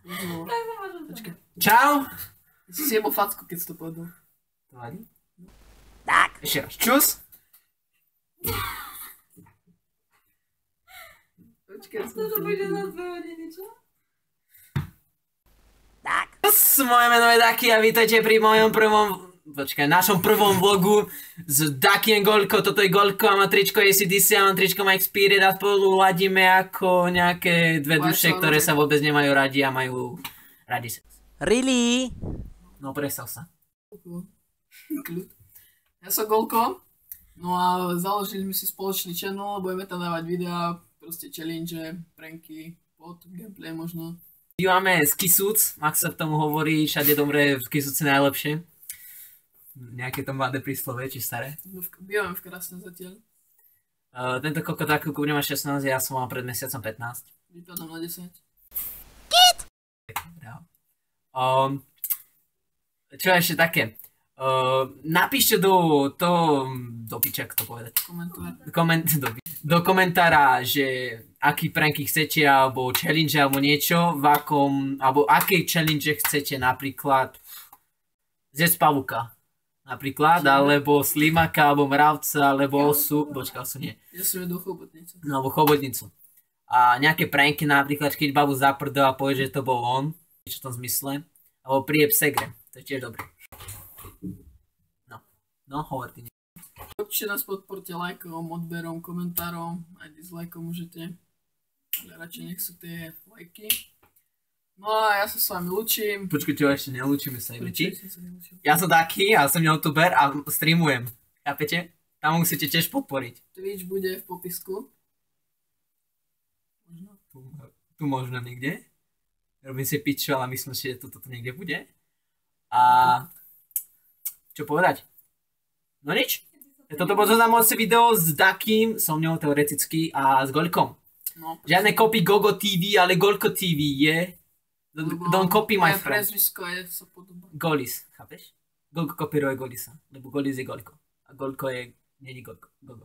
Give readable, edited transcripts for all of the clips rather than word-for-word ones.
Tak sa môžem. Počkaj. Čau. Si si jebol facku, keď si to povedal. To vadí? Tak. Ešte raz. Čus. Počkaj, To bude za 2 hodiny, čo? Tak. Čus, moje meno je Daki a vítajte pri mojom našom prvom vlogu s Daki and Golko. Toto je Golko a má tričko AC/DC a mám tričko Mike Spirit a spolu ladíme ako nejaké dve duše, ktoré sa vôbec nemajú radi a majú radi sex. Really? No prestal sa. Kľud. Ja som Golko. No a založili sme si spoločný channel, budeme tam dávať videá, proste challenge, pranky, pod gameplay možno. Máme z Kisúc, ak sa v tom hovorí, všade dobre, v Kisúci najlepšie. Nejaké to mladé príslovie, či staré. Bývame v Krásne zatiaľ. Tento kokotáku bude mať 16, ja som mal pred mesiacom 15. Vypadám na 10. Čo ešte také? Napíšte do piča, ako to povedať. Do komentára, že aký pranky chcete, alebo challenge, alebo niečo, alebo aké challenge chcete, napríklad zjesť pavúka. Napríklad, alebo slimaka, alebo mravca, alebo osu, osu nie. Ja som jedol chobotnicu. No, alebo chobotnicu. A nejaké pranky, napríklad, keď babu zaprdol a povie, že to bol on, niečo v tom zmysle. Alebo príjeb segre, to je tiež dobré. No, hovor ty. Určite nás podporte lajkom, odberom, komentárom, aj dislajkom môžete. Ale radšej nech sú tie lajky. No a ja sa s vami ľúčim. Počkajte, ešte nelúčime sa, či? Prečo sa nelúčil? Ja som Daki, ja som youtuber a streamujem. Chápete? Tam musíte tiež podporiť. Twitch bude v popisku. Možno. Tu možno niekde. Robím si piču, ale myslím si, že toto niekde bude. A čo povedať? No nič. Toto bolo zaujímavé video s Dakim, som ňou teoreticky, a s Golkom. No, Žiadne copy Gogo TV, ale Golko TV je. Don't copy my moje friend. prezvisko je sa podobá. Golis, chápeš? Golko kopíruje Golisa, lebo Golis je Golko. A Golko je, není Gogo. To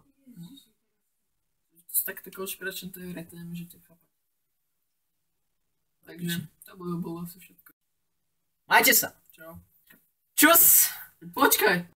sú takto konšpiračné teórie, to nemôžete chápať. Takže to bolo asi všetko. Majte sa. Čau. Čus! Počkaj!